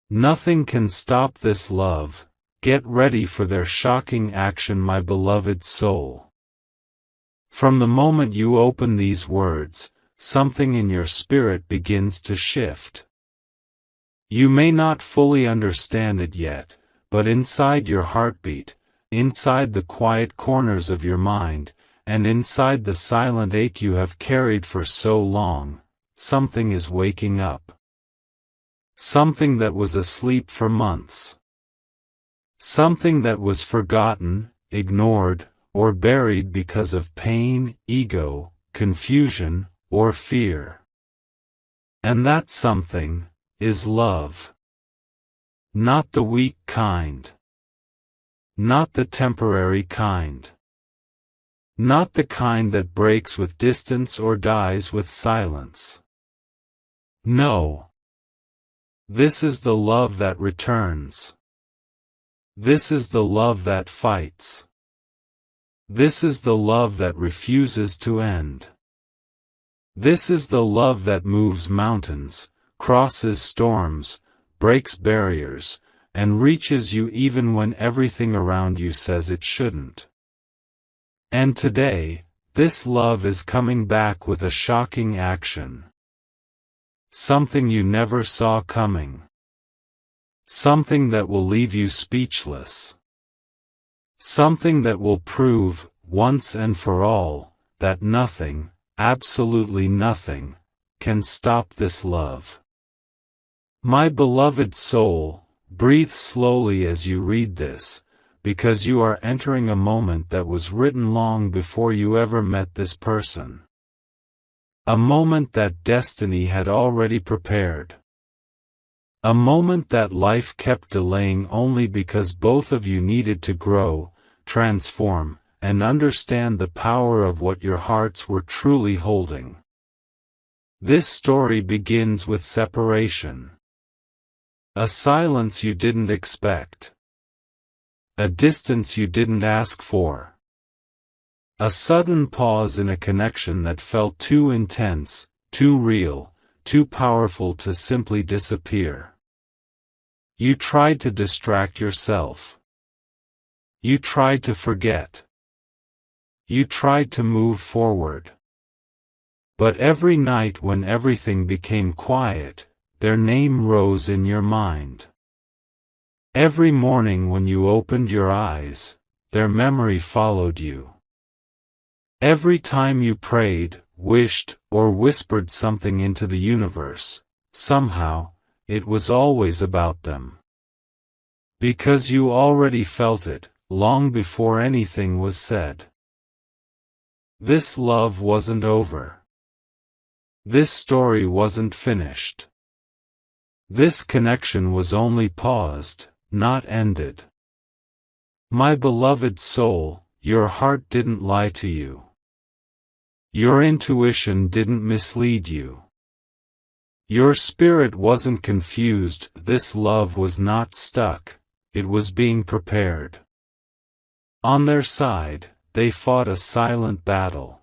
Nothing can stop this love. Get ready for their shocking action, my beloved soul. From the moment you open these words, something in your spirit begins to shift. You may not fully understand it yet, but inside your heartbeat, inside the quiet corners of your mind, and inside the silent ache you have carried for so long, something is waking up. Something that was asleep for months. Something that was forgotten, ignored, or buried because of pain, ego, confusion, or fear. And that something is love. Not the weak kind. Not the temporary kind. Not the kind that breaks with distance or dies with silence. No. This is the love that returns. This is the love that fights. This is the love that refuses to end. This is the love that moves mountains, crosses storms, breaks barriers, and reaches you even when everything around you says it shouldn't. And today, this love is coming back with a shocking action. Something you never saw coming. Something that will leave you speechless. Something that will prove, once and for all, that nothing, absolutely nothing, can stop this love. My beloved soul, breathe slowly as you read this, because you are entering a moment that was written long before you ever met this person. A moment that destiny had already prepared. A moment that life kept delaying only because both of you needed to grow, transform, and understand the power of what your hearts were truly holding. This story begins with separation. A silence you didn't expect. A distance you didn't ask for. A sudden pause in a connection that felt too intense, too real, too powerful to simply disappear. You tried to distract yourself. You tried to forget. You tried to move forward. But every night when everything became quiet, their name rose in your mind. Every morning when you opened your eyes, their memory followed you. Every time you prayed, wished, or whispered something into the universe, somehow, it was always about them. Because you already felt it, long before anything was said. This love wasn't over. This story wasn't finished. This connection was only paused, not ended. My beloved soul, your heart didn't lie to you. Your intuition didn't mislead you. Your spirit wasn't confused. This love was not stuck, it was being prepared. On their side, they fought a silent battle.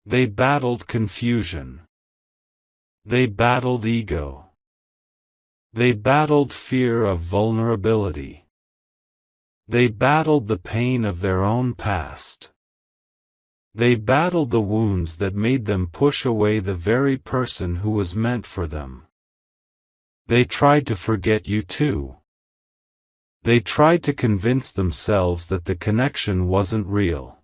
They battled confusion. They battled ego. They battled fear of vulnerability. They battled the pain of their own past. They battled the wounds that made them push away the very person who was meant for them. They tried to forget you too. They tried to convince themselves that the connection wasn't real.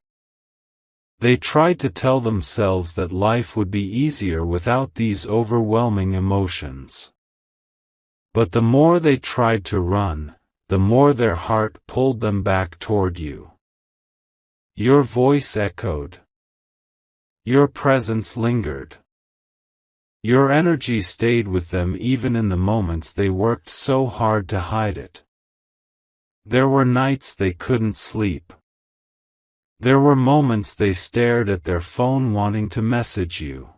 They tried to tell themselves that life would be easier without these overwhelming emotions. But the more they tried to run, the more their heart pulled them back toward you. Your voice echoed. Your presence lingered. Your energy stayed with them even in the moments they worked so hard to hide it. There were nights they couldn't sleep. There were moments they stared at their phone wanting to message you.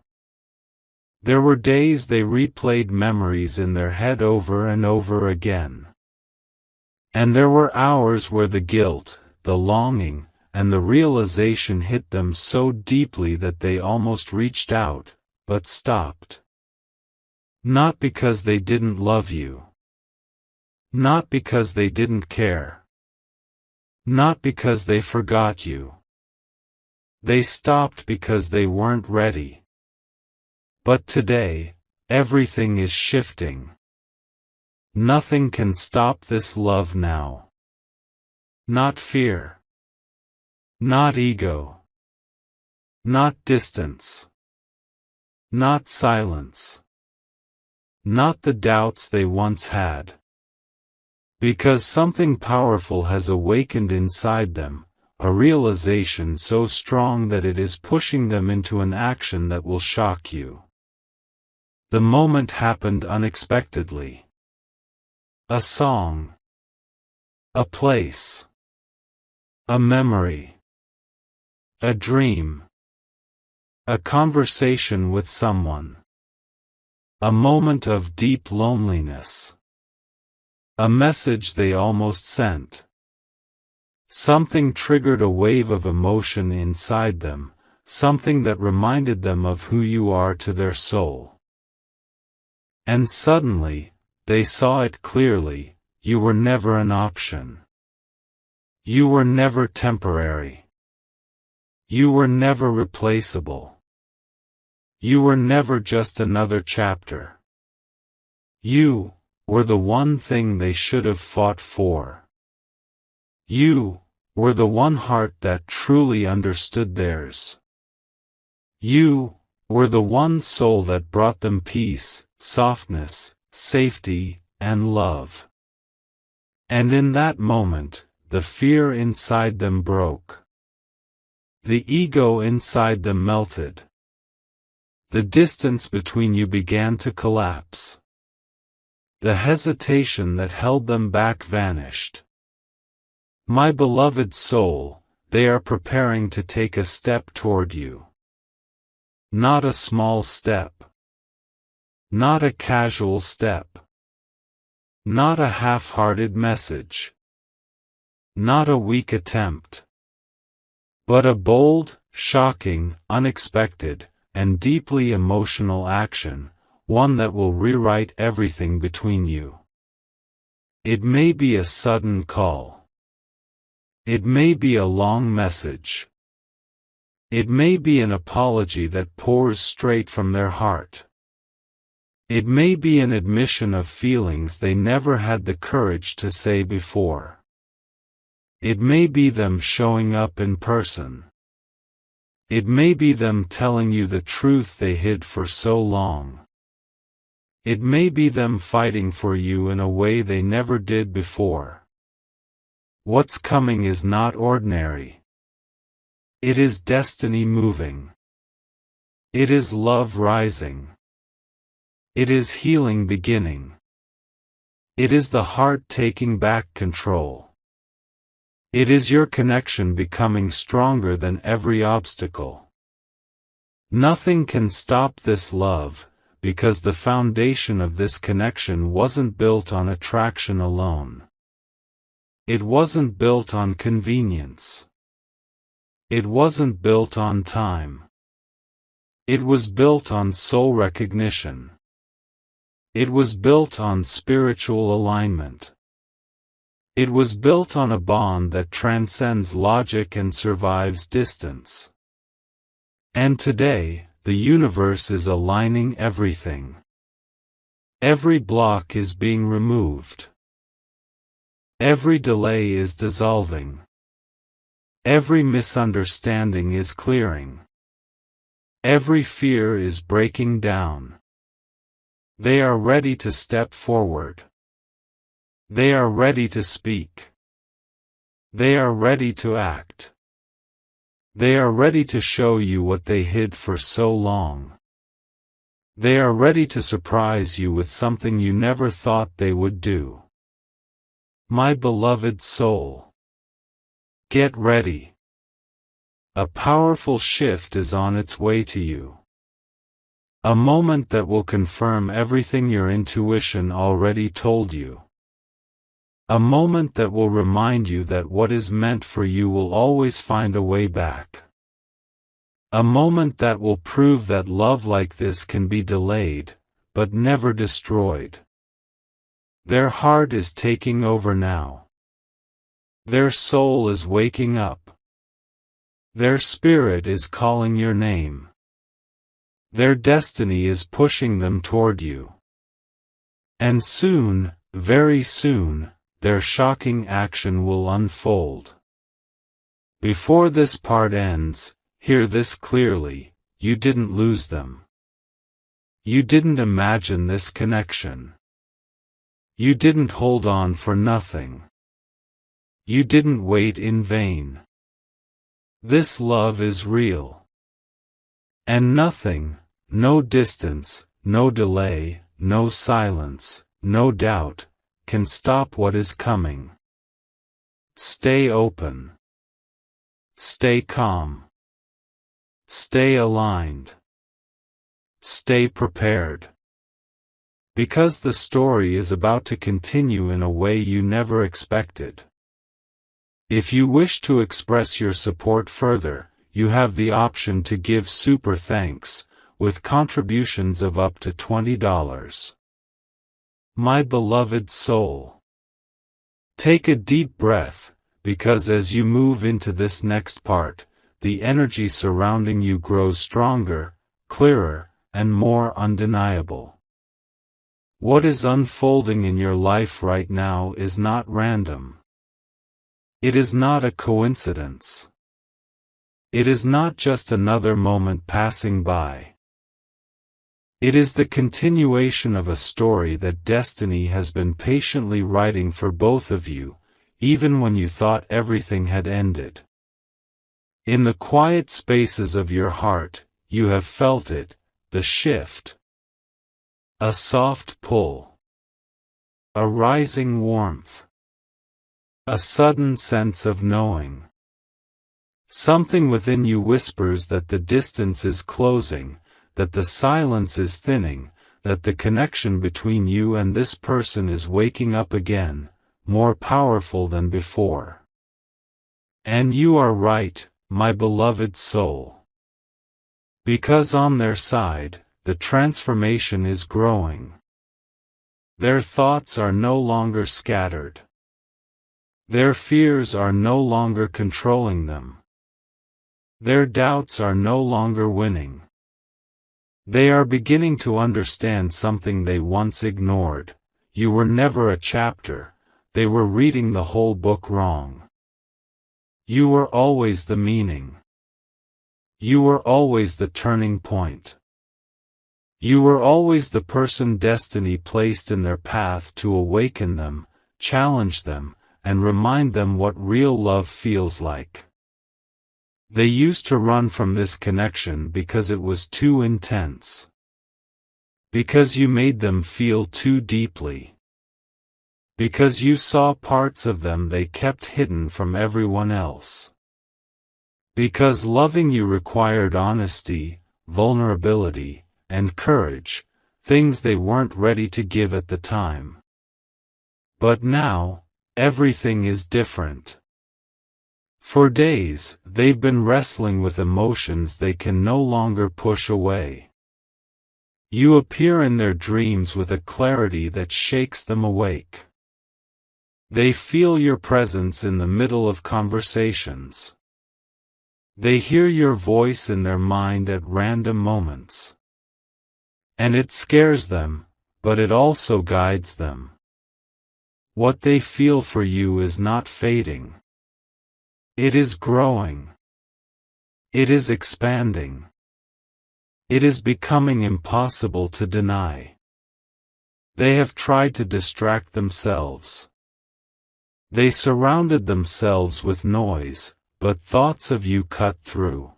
There were days they replayed memories in their head over and over again. And there were hours where the guilt, the longing, and the realization hit them so deeply that they almost reached out, but stopped. Not because they didn't love you. Not because they didn't care. Not because they forgot you. They stopped because they weren't ready. But today, everything is shifting. Nothing can stop this love now. Not fear. Not ego. Not distance. Not silence. Not the doubts they once had. Because something powerful has awakened inside them, a realization so strong that it is pushing them into an action that will shock you. The moment happened unexpectedly. A song. A place. A memory. A dream. A conversation with someone. A moment of deep loneliness. A message they almost sent. Something triggered a wave of emotion inside them, something that reminded them of who you are to their soul. And suddenly, they saw it clearly, you were never an option. You were never temporary. You were never replaceable. You were never just another chapter. You were the one thing they should have fought for. You were the one heart that truly understood theirs. You were the one soul that brought them peace, softness, safety, and love. And in that moment, the fear inside them broke. The ego inside them melted. The distance between you began to collapse. The hesitation that held them back vanished. My beloved soul, they are preparing to take a step toward you. Not a small step. Not a casual step. Not a half-hearted message. Not a weak attempt. But a bold, shocking, unexpected, and deeply emotional action, one that will rewrite everything between you. It may be a sudden call. It may be a long message. It may be an apology that pours straight from their heart. It may be an admission of feelings they never had the courage to say before. It may be them showing up in person. It may be them telling you the truth they hid for so long. It may be them fighting for you in a way they never did before. What's coming is not ordinary. It is destiny moving. It is love rising. It is healing beginning. It is the heart taking back control. It is your connection becoming stronger than every obstacle. Nothing can stop this love, because the foundation of this connection wasn't built on attraction alone. It wasn't built on convenience. It wasn't built on time. It was built on soul recognition. It was built on spiritual alignment. It was built on a bond that transcends logic and survives distance. And today, the universe is aligning everything. Every block is being removed. Every delay is dissolving. Every misunderstanding is clearing. Every fear is breaking down. They are ready to step forward. They are ready to speak. They are ready to act. They are ready to show you what they hid for so long. They are ready to surprise you with something you never thought they would do. My beloved soul, get ready. A powerful shift is on its way to you. A moment that will confirm everything your intuition already told you. A moment that will remind you that what is meant for you will always find a way back. A moment that will prove that love like this can be delayed, but never destroyed. Their heart is taking over now. Their soul is waking up. Their spirit is calling your name. Their destiny is pushing them toward you. And soon, very soon, their shocking action will unfold. Before this part ends, hear this clearly: you didn't lose them. You didn't imagine this connection. You didn't hold on for nothing. You didn't wait in vain. This love is real. And nothing, no distance, no delay, no silence, no doubt, can stop what is coming. Stay open. Stay calm. Stay aligned. Stay prepared. Because the story is about to continue in a way you never expected. If you wish to express your support further, you have the option to give super thanks, with contributions of up to $20. My beloved soul. Take a deep breath, because as you move into this next part, the energy surrounding you grows stronger, clearer, and more undeniable. What is unfolding in your life right now is not random. It is not a coincidence. It is not just another moment passing by. It is the continuation of a story that destiny has been patiently writing for both of you, even when you thought everything had ended. In the quiet spaces of your heart, you have felt it, the shift. A soft pull. A rising warmth. A sudden sense of knowing. Something within you whispers that the distance is closing, that the silence is thinning, that the connection between you and this person is waking up again, more powerful than before. And you are right, my beloved soul. Because on their side, the transformation is growing. Their thoughts are no longer scattered. Their fears are no longer controlling them. Their doubts are no longer winning. They are beginning to understand something they once ignored. You were never a chapter, they were reading the whole book wrong. You were always the meaning. You were always the turning point. You were always the person destiny placed in their path to awaken them, challenge them, and remind them what real love feels like. They used to run from this connection because it was too intense. Because you made them feel too deeply. Because you saw parts of them they kept hidden from everyone else. Because loving you required honesty, vulnerability, and courage, things they weren't ready to give at the time. But now, everything is different. For days, they've been wrestling with emotions they can no longer push away. You appear in their dreams with a clarity that shakes them awake. They feel your presence in the middle of conversations. They hear your voice in their mind at random moments. And it scares them, but it also guides them. What they feel for you is not fading. It is growing. It is expanding. It is becoming impossible to deny. They have tried to distract themselves. They surrounded themselves with noise, but thoughts of you cut through.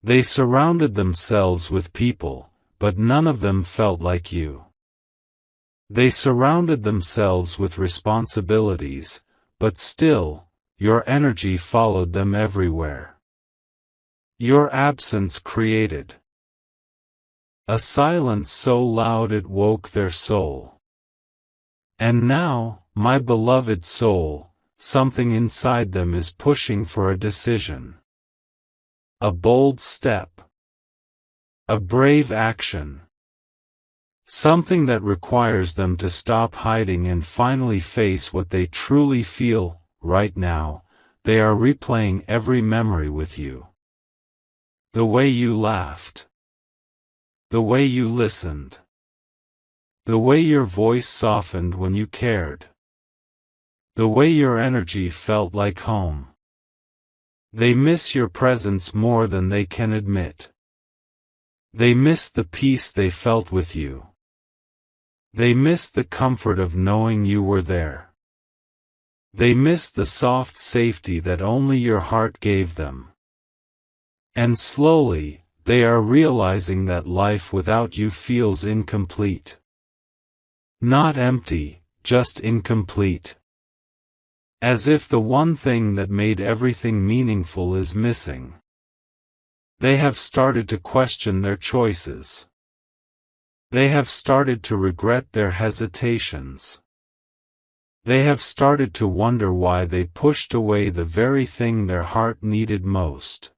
They surrounded themselves with people, but none of them felt like you. They surrounded themselves with responsibilities, but still, your energy followed them everywhere. Your absence created a silence so loud it woke their soul. And now, my beloved soul, something inside them is pushing for a decision. A bold step. A brave action. Something that requires them to stop hiding and finally face what they truly feel. Right now, they are replaying every memory with you. The way you laughed. The way you listened. The way your voice softened when you cared. The way your energy felt like home. They miss your presence more than they can admit. They miss the peace they felt with you. They miss the comfort of knowing you were there. They miss the soft safety that only your heart gave them. And slowly, they are realizing that life without you feels incomplete. Not empty, just incomplete. As if the one thing that made everything meaningful is missing. They have started to question their choices. They have started to regret their hesitations. They have started to wonder why they pushed away the very thing their heart needed most.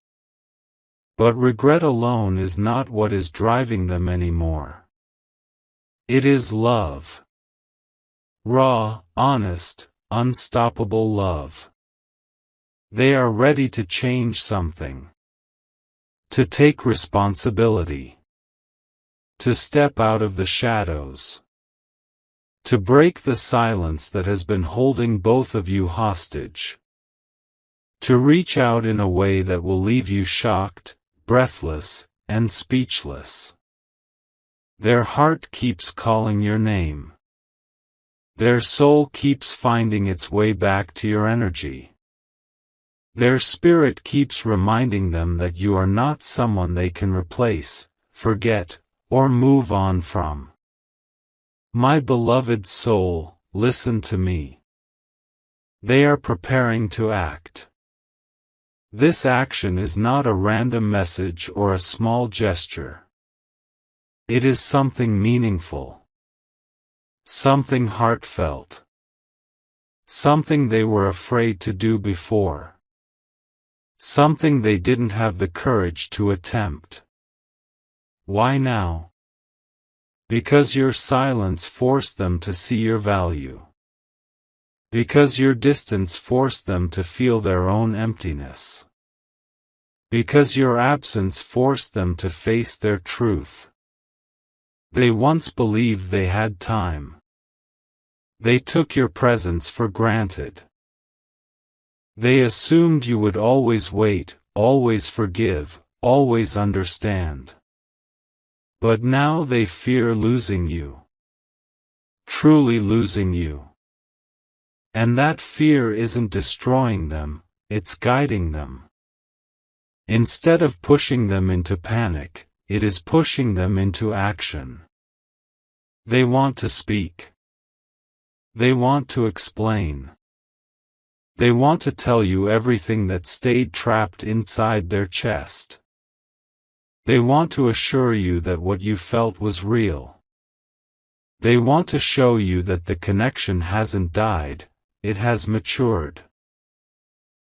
But regret alone is not what is driving them anymore. It is love. Raw, honest, unstoppable love. They are ready to change something. To take responsibility. To step out of the shadows. To break the silence that has been holding both of you hostage. To reach out in a way that will leave you shocked, breathless, and speechless. Their heart keeps calling your name. Their soul keeps finding its way back to your energy. Their spirit keeps reminding them that you are not someone they can replace, forget, or move on from. My beloved soul, listen to me. They are preparing to act. This action is not a random message or a small gesture. It is something meaningful. Something heartfelt. Something they were afraid to do before. Something they didn't have the courage to attempt. Why now? Because your silence forced them to see your value. Because your distance forced them to feel their own emptiness. Because your absence forced them to face their truth. They once believed they had time. They took your presence for granted. They assumed you would always wait, always forgive, always understand. But now they fear losing you. Truly losing you. And that fear isn't destroying them, it's guiding them. Instead of pushing them into panic, it is pushing them into action. They want to speak. They want to explain. They want to tell you everything that stayed trapped inside their chest. They want to assure you that what you felt was real. They want to show you that the connection hasn't died, it has matured.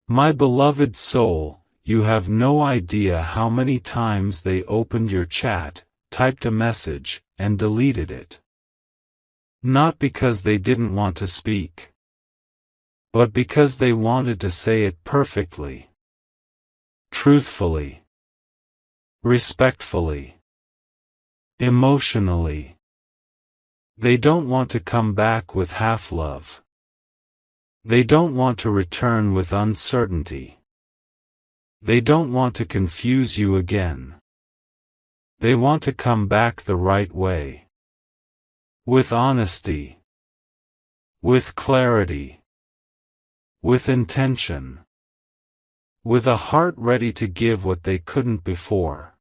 My beloved soul, you have no idea how many times they opened your chat, typed a message, and deleted it. Not because they didn't want to speak, but because they wanted to say it perfectly, truthfully, respectfully, emotionally. They don't want to come back with half-love. They don't want to return with uncertainty. They don't want to confuse you again. They want to come back the right way. With honesty. With clarity. With intention. With a heart ready to give what they couldn't before.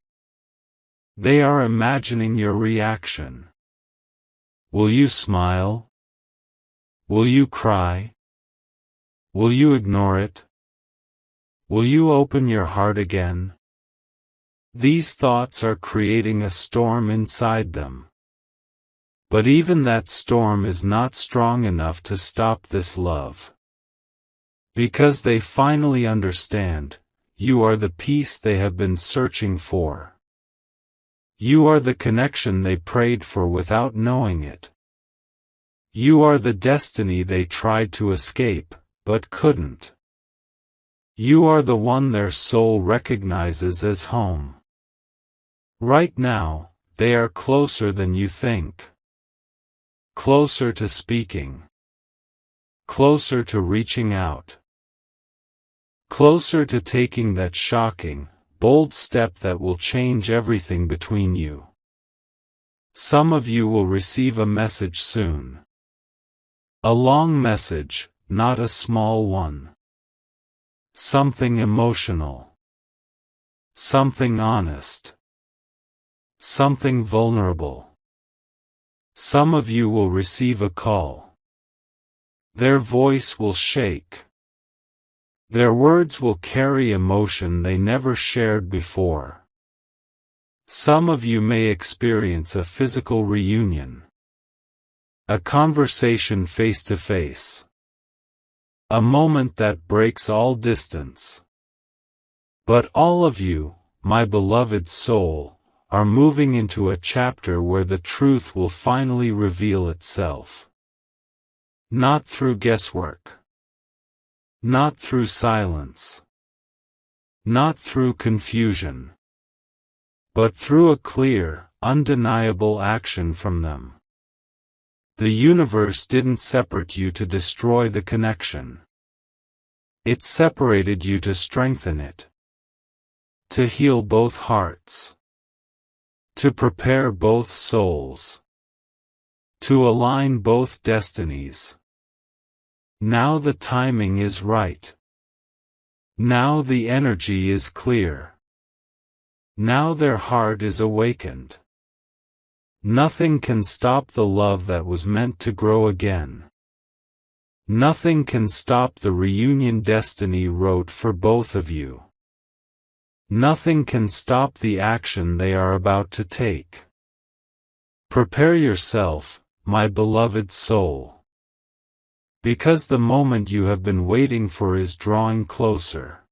They are imagining your reaction. Will you smile? Will you cry? Will you ignore it? Will you open your heart again? These thoughts are creating a storm inside them. But even that storm is not strong enough to stop this love. Because they finally understand, you are the peace they have been searching for. You are the connection they prayed for without knowing it. You are the destiny they tried to escape, but couldn't. You are the one their soul recognizes as home. Right now, they are closer than you think. Closer to speaking. Closer to reaching out. Closer to taking that shocking, bold step that will change everything between you. Some of you will receive a message soon. A long message, not a small one. Something emotional. Something honest. Something vulnerable. Some of you will receive a call. Their voice will shake. Their words will carry emotion they never shared before. Some of you may experience a physical reunion. A conversation face to face. A moment that breaks all distance. But all of you, my beloved soul, are moving into a chapter where the truth will finally reveal itself. Not through guesswork. Not through silence. Not through confusion. But through a clear, undeniable action from them. The universe didn't separate you to destroy the connection. It separated you to strengthen it. To heal both hearts. To prepare both souls. To align both destinies. Now the timing is right. Now the energy is clear. Now their heart is awakened. Nothing can stop the love that was meant to grow again. Nothing can stop the reunion destiny wrote for both of you. Nothing can stop the action they are about to take. Prepare yourself, my beloved soul. Because the moment you have been waiting for is drawing closer.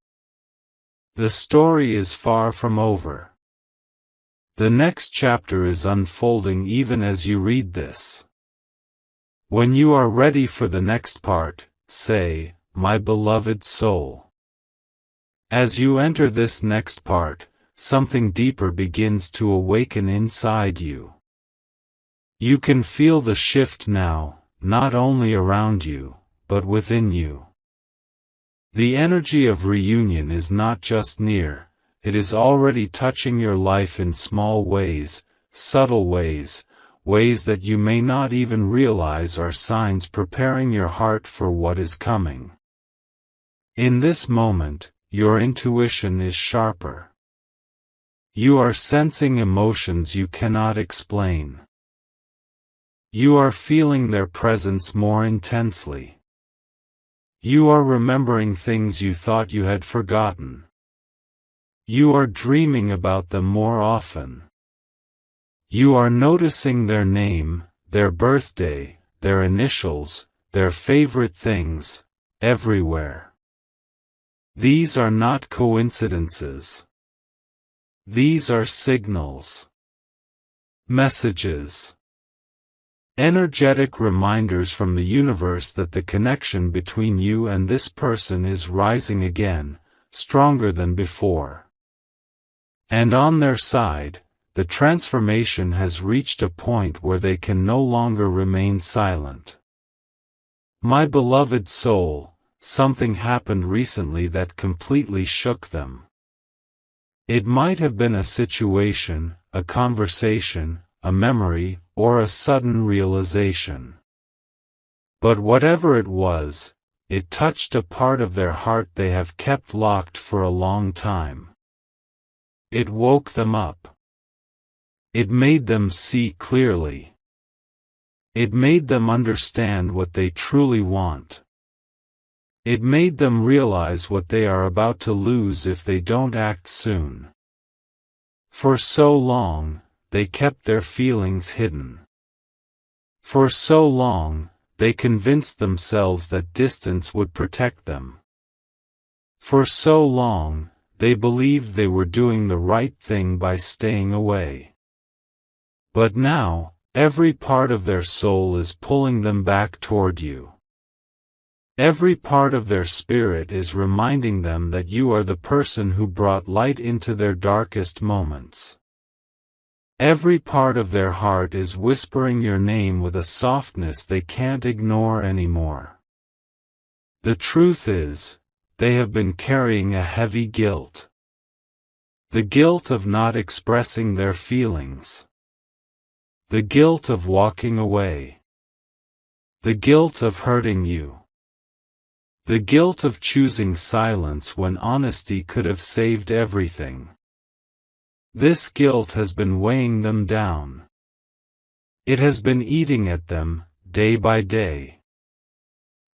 The story is far from over. The next chapter is unfolding even as you read this. When you are ready for the next part, say, my beloved soul. As you enter this next part, something deeper begins to awaken inside you. You can feel the shift now. Not only around you, but within you. The energy of reunion is not just near, it is already touching your life in small ways, subtle ways, ways that you may not even realize are signs preparing your heart for what is coming. In this moment, your intuition is sharper. You are sensing emotions you cannot explain. You are feeling their presence more intensely. You are remembering things you thought you had forgotten. You are dreaming about them more often. You are noticing their name, their birthday, their initials, their favorite things, everywhere. These are not coincidences. These are signals. Messages. Energetic reminders from the universe that the connection between you and this person is rising again, stronger than before. And on their side, the transformation has reached a point where they can no longer remain silent. My beloved soul, something happened recently that completely shook them. It might have been a situation, a conversation, a memory, or a sudden realization. But whatever it was, it touched a part of their heart they have kept locked for a long time. It woke them up. It made them see clearly. It made them understand what they truly want. It made them realize what they are about to lose if they don't act soon. For so long, they kept their feelings hidden. For so long, they convinced themselves that distance would protect them. For so long, they believed they were doing the right thing by staying away. But now, every part of their soul is pulling them back toward you. Every part of their spirit is reminding them that you are the person who brought light into their darkest moments. Every part of their heart is whispering your name with a softness they can't ignore anymore. The truth is, they have been carrying a heavy guilt. The guilt of not expressing their feelings. The guilt of walking away. The guilt of hurting you. The guilt of choosing silence when honesty could have saved everything. This guilt has been weighing them down. It has been eating at them, day by day.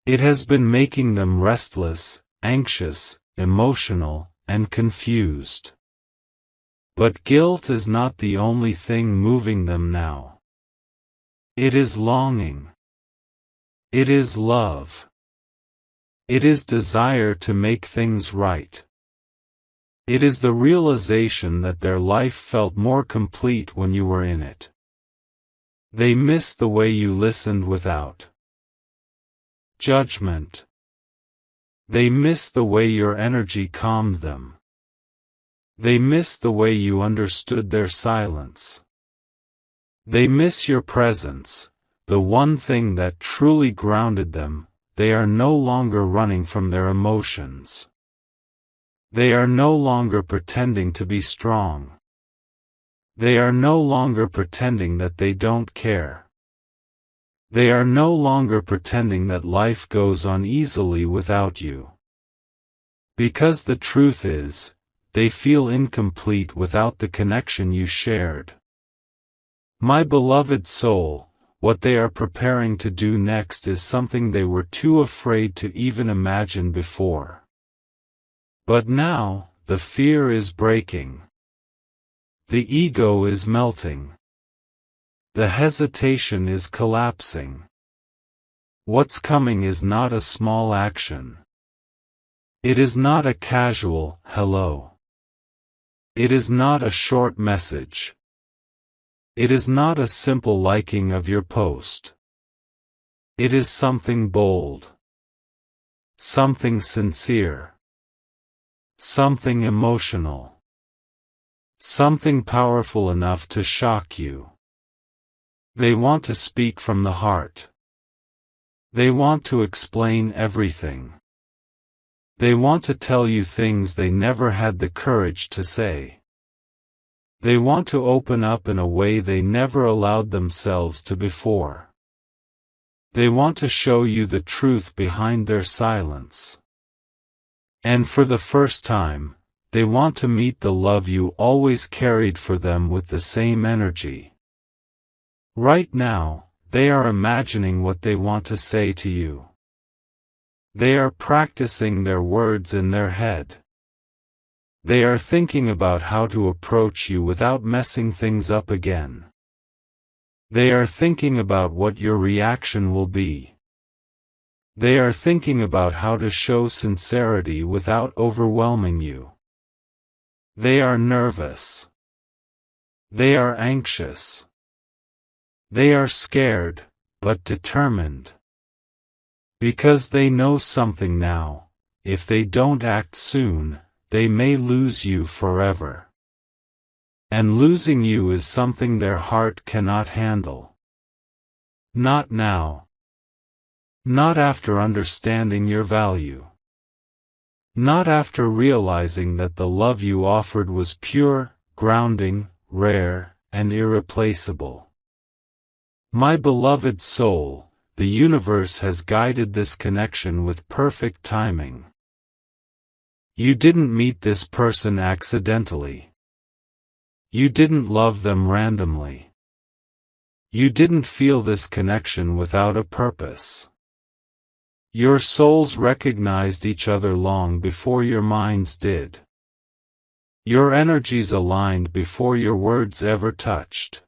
It has been making them restless, anxious, emotional, and confused. But guilt is not the only thing moving them now. It is longing. It is love. It is desire to make things right. It is the realization that their life felt more complete when you were in it. They miss the way you listened without judgment. They miss the way your energy calmed them. They miss the way you understood their silence. They miss your presence, the one thing that truly grounded them. They are no longer running from their emotions. They are no longer pretending to be strong. They are no longer pretending that they don't care. They are no longer pretending that life goes on easily without you. Because the truth is, they feel incomplete without the connection you shared. My beloved soul, what they are preparing to do next is something they were too afraid to even imagine before. But now, the fear is breaking. The ego is melting. The hesitation is collapsing. What's coming is not a small action. It is not a casual hello. It is not a short message. It is not a simple liking of your post. It is something bold. Something sincere. Something emotional. Something powerful enough to shock you. They want to speak from the heart. They want to explain everything. They want to tell you things they never had the courage to say. They want to open up in a way they never allowed themselves to before. They want to show you the truth behind their silence. And for the first time, they want to meet the love you always carried for them with the same energy. Right now, they are imagining what they want to say to you. They are practicing their words in their head. They are thinking about how to approach you without messing things up again. They are thinking about what your reaction will be. They are thinking about how to show sincerity without overwhelming you. They are nervous. They are anxious. They are scared, but determined. Because they know something now, if they don't act soon, they may lose you forever. And losing you is something their heart cannot handle. Not now. Not after understanding your value. Not after realizing that the love you offered was pure, grounding, rare, and irreplaceable. My beloved soul, the universe has guided this connection with perfect timing. You didn't meet this person accidentally. You didn't love them randomly. You didn't feel this connection without a purpose. Your souls recognized each other long before your minds did. Your energies aligned before your words ever touched.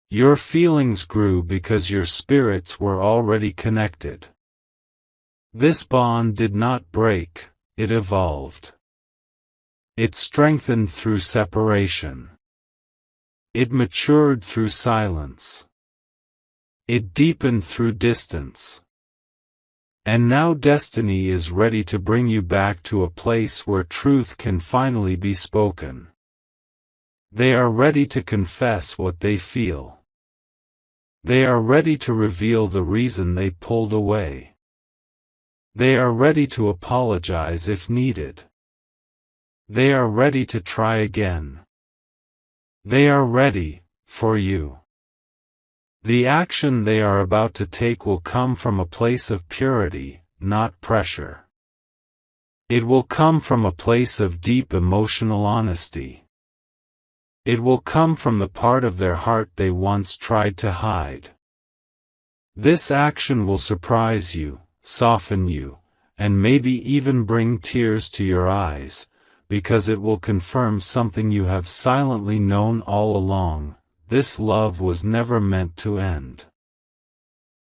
Your feelings grew because your spirits were already connected. This bond did not break. It evolved. It strengthened through separation. It matured through silence. It deepened through distance. And now destiny is ready to bring you back to a place where truth can finally be spoken. They are ready to confess what they feel. They are ready to reveal the reason they pulled away. They are ready to apologize if needed. They are ready to try again. They are ready for you. The action they are about to take will come from a place of purity, not pressure. It will come from a place of deep emotional honesty. It will come from the part of their heart they once tried to hide. This action will surprise you, soften you, and maybe even bring tears to your eyes, because it will confirm something you have silently known all along. This love was never meant to end.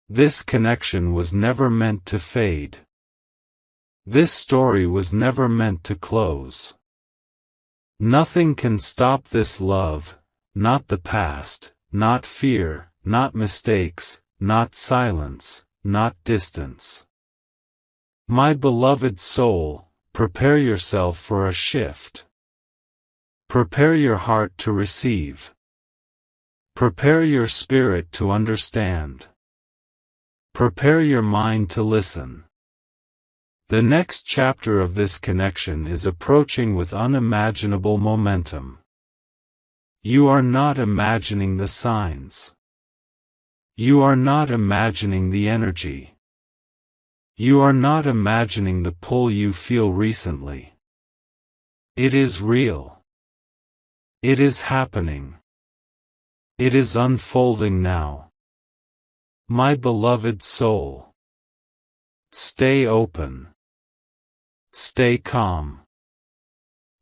This connection was never meant to fade. This story was never meant to close. Nothing can stop this love, not the past, not fear, not mistakes, not silence, not distance. My beloved soul, prepare yourself for a shift. Prepare your heart to receive. Prepare your spirit to understand. Prepare your mind to listen. The next chapter of this connection is approaching with unimaginable momentum. You are not imagining the signs. You are not imagining the energy. You are not imagining the pull you feel recently. It is real. It is happening. It is unfolding now. My beloved soul. Stay open. Stay calm.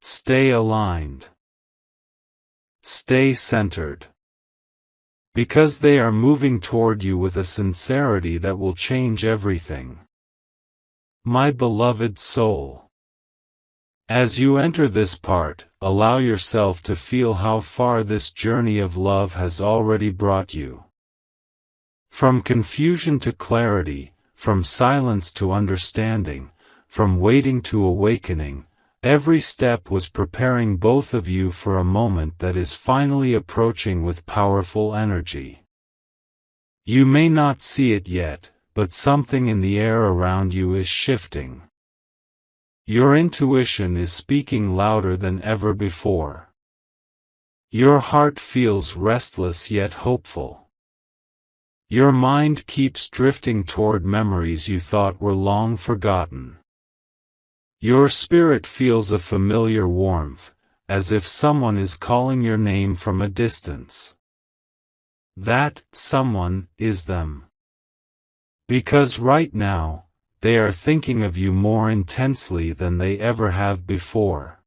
Stay aligned. Stay centered. Because they are moving toward you with a sincerity that will change everything. My beloved soul. As you enter this part, allow yourself to feel how far this journey of love has already brought you. From confusion to clarity, from silence to understanding, from waiting to awakening, every step was preparing both of you for a moment that is finally approaching with powerful energy. You may not see it yet, but something in the air around you is shifting. Your intuition is speaking louder than ever before. Your heart feels restless yet hopeful. Your mind keeps drifting toward memories you thought were long forgotten. Your spirit feels a familiar warmth, as if someone is calling your name from a distance. That someone is them. Because right now, they are thinking of you more intensely than they ever have before.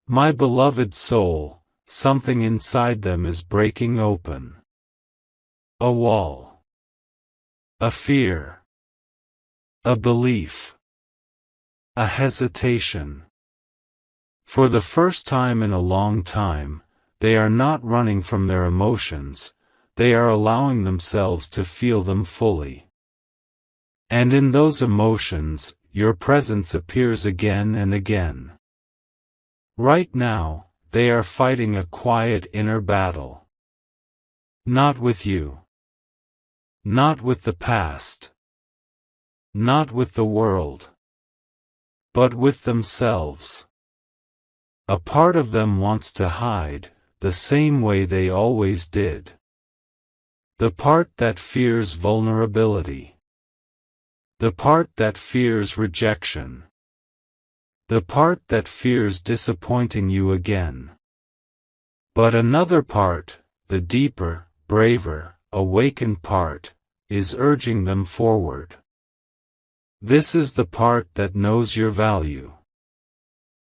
My beloved soul, something inside them is breaking open. A wall. A fear. A belief. A hesitation. For the first time in a long time, they are not running from their emotions, they are allowing themselves to feel them fully. And in those emotions, your presence appears again and again. Right now, they are fighting a quiet inner battle. Not with you. Not with the past. Not with the world. But with themselves. A part of them wants to hide, the same way they always did. The part that fears vulnerability. The part that fears rejection. The part that fears disappointing you again. But another part, the deeper, braver, awakened part, is urging them forward. This is the part that knows your value.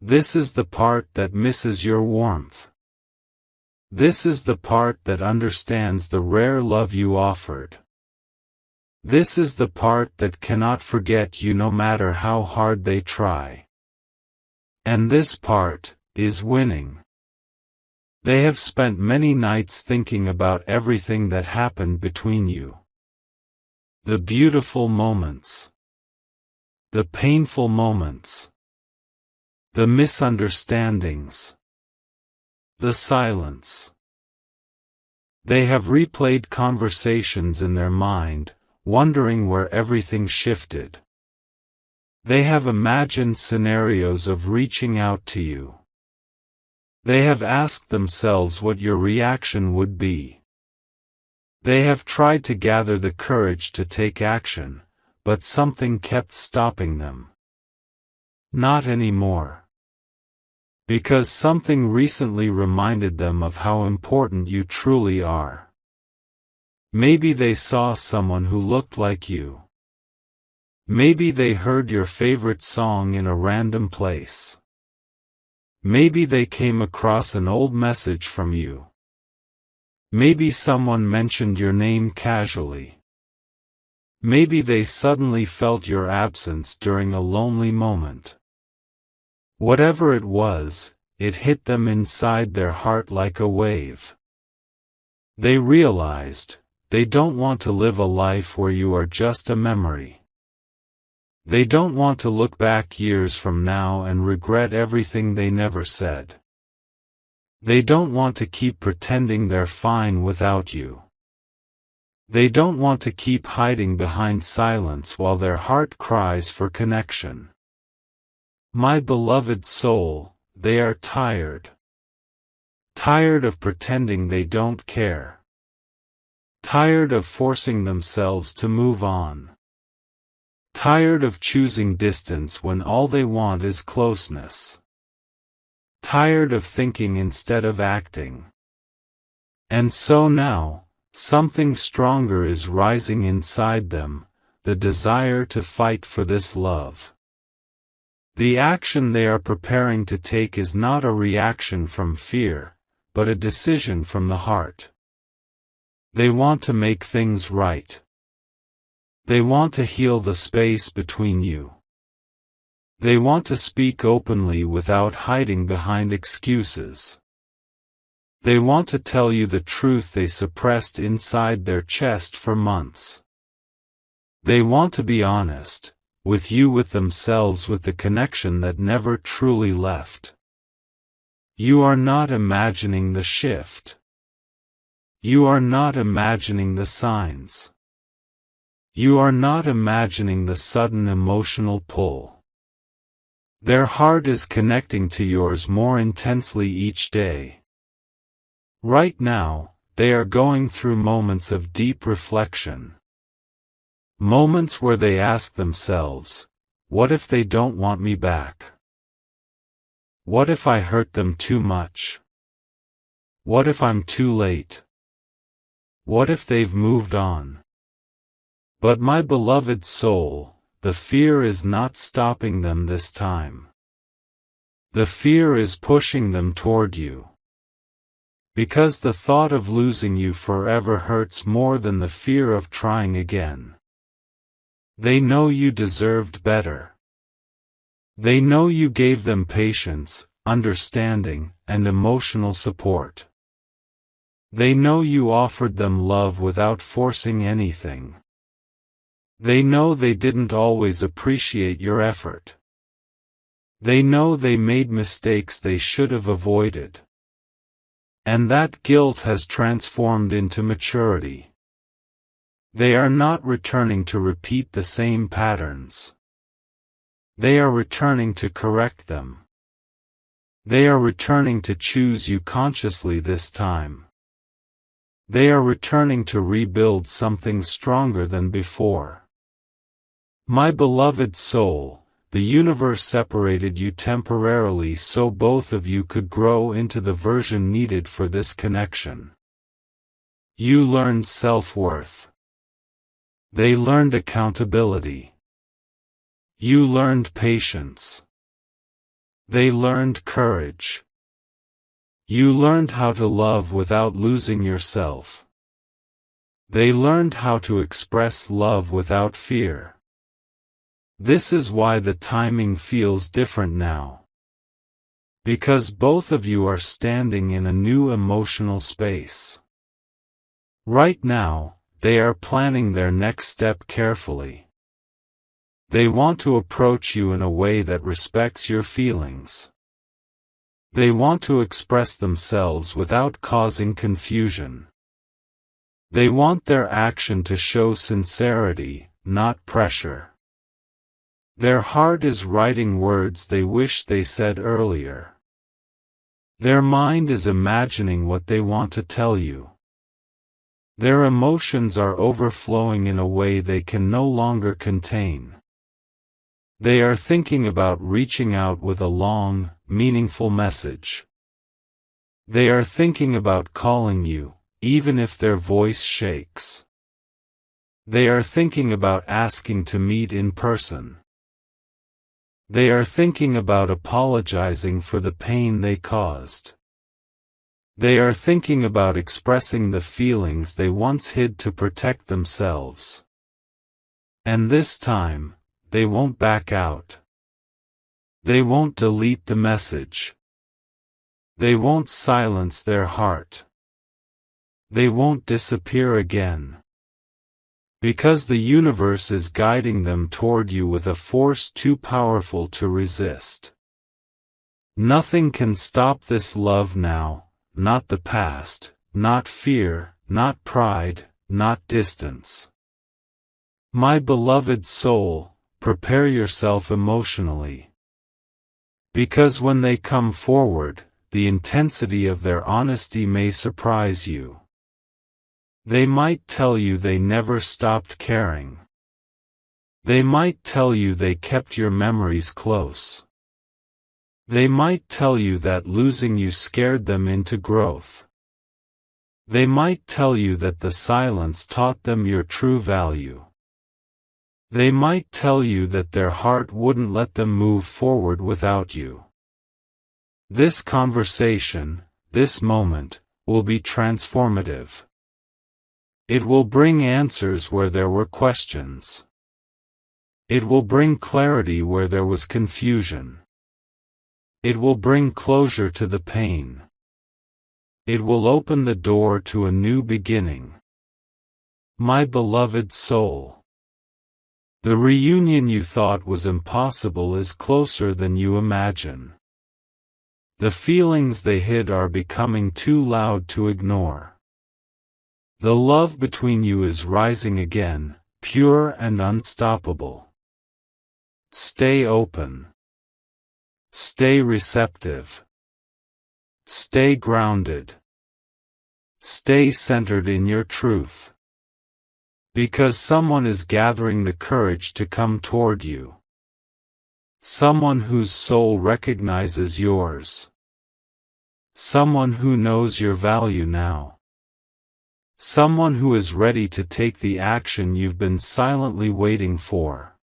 This is the part that misses your warmth. This is the part that understands the rare love you offered. This is the part that cannot forget you no matter how hard they try. And this part is winning. They have spent many nights thinking about everything that happened between you. The beautiful moments. The painful moments. The misunderstandings. The silence. They have replayed conversations in their mind, wondering where everything shifted. They have imagined scenarios of reaching out to you. They have asked themselves what your reaction would be. They have tried to gather the courage to take action, but something kept stopping them. Not anymore. Because something recently reminded them of how important you truly are. Maybe they saw someone who looked like you. Maybe they heard your favorite song in a random place. Maybe they came across an old message from you. Maybe someone mentioned your name casually. Maybe they suddenly felt your absence during a lonely moment. Whatever it was, it hit them inside their heart like a wave. They realized, they don't want to live a life where you are just a memory. They don't want to look back years from now and regret everything they never said. They don't want to keep pretending they're fine without you. They don't want to keep hiding behind silence while their heart cries for connection. My beloved soul, they are tired. Tired of pretending they don't care. Tired of forcing themselves to move on. Tired of choosing distance when all they want is closeness. Tired of thinking instead of acting. And so now, something stronger is rising inside them, the desire to fight for this love. The action they are preparing to take is not a reaction from fear, but a decision from the heart. They want to make things right. They want to heal the space between you. They want to speak openly without hiding behind excuses. They want to tell you the truth they suppressed inside their chest for months. They want to be honest, with you, with themselves, with the connection that never truly left. You are not imagining the shift. You are not imagining the signs. You are not imagining the sudden emotional pull. Their heart is connecting to yours more intensely each day. Right now, they are going through moments of deep reflection. Moments where they ask themselves, what if they don't want me back? What if I hurt them too much? What if I'm too late? What if they've moved on? But my beloved soul, the fear is not stopping them this time. The fear is pushing them toward you. Because the thought of losing you forever hurts more than the fear of trying again. They know you deserved better. They know you gave them patience, understanding, and emotional support. They know you offered them love without forcing anything. They know they didn't always appreciate your effort. They know they made mistakes they should have avoided. And that guilt has transformed into maturity. They are not returning to repeat the same patterns. They are returning to correct them. They are returning to choose you consciously this time. They are returning to rebuild something stronger than before. My beloved soul, the universe separated you temporarily so both of you could grow into the version needed for this connection. You learned self-worth. They learned accountability. You learned patience. They learned courage. You learned how to love without losing yourself. They learned how to express love without fear. This is why the timing feels different now. Because both of you are standing in a new emotional space. Right now, they are planning their next step carefully. They want to approach you in a way that respects your feelings. They want to express themselves without causing confusion. They want their action to show sincerity, not pressure. Their heart is writing words they wish they said earlier. Their mind is imagining what they want to tell you. Their emotions are overflowing in a way they can no longer contain. They are thinking about reaching out with a long, meaningful message. They are thinking about calling you, even if their voice shakes. They are thinking about asking to meet in person. They are thinking about apologizing for the pain they caused. They are thinking about expressing the feelings they once hid to protect themselves. And this time, they won't back out. They won't delete the message. They won't silence their heart. They won't disappear again. Because the universe is guiding them toward you with a force too powerful to resist. Nothing can stop this love now, not the past, not fear, not pride, not distance. My beloved soul, prepare yourself emotionally. Because when they come forward, the intensity of their honesty may surprise you. They might tell you they never stopped caring. They might tell you they kept your memories close. They might tell you that losing you scared them into growth. They might tell you that the silence taught them your true value. They might tell you that their heart wouldn't let them move forward without you. This conversation, this moment, will be transformative. It will bring answers where there were questions. It will bring clarity where there was confusion. It will bring closure to the pain. It will open the door to a new beginning. My beloved soul. The reunion you thought was impossible is closer than you imagine. The feelings they hid are becoming too loud to ignore. The love between you is rising again, pure and unstoppable. Stay open. Stay receptive. Stay grounded. Stay centered in your truth. Because someone is gathering the courage to come toward you. Someone whose soul recognizes yours. Someone who knows your value now. Someone who is ready to take the action you've been silently waiting for.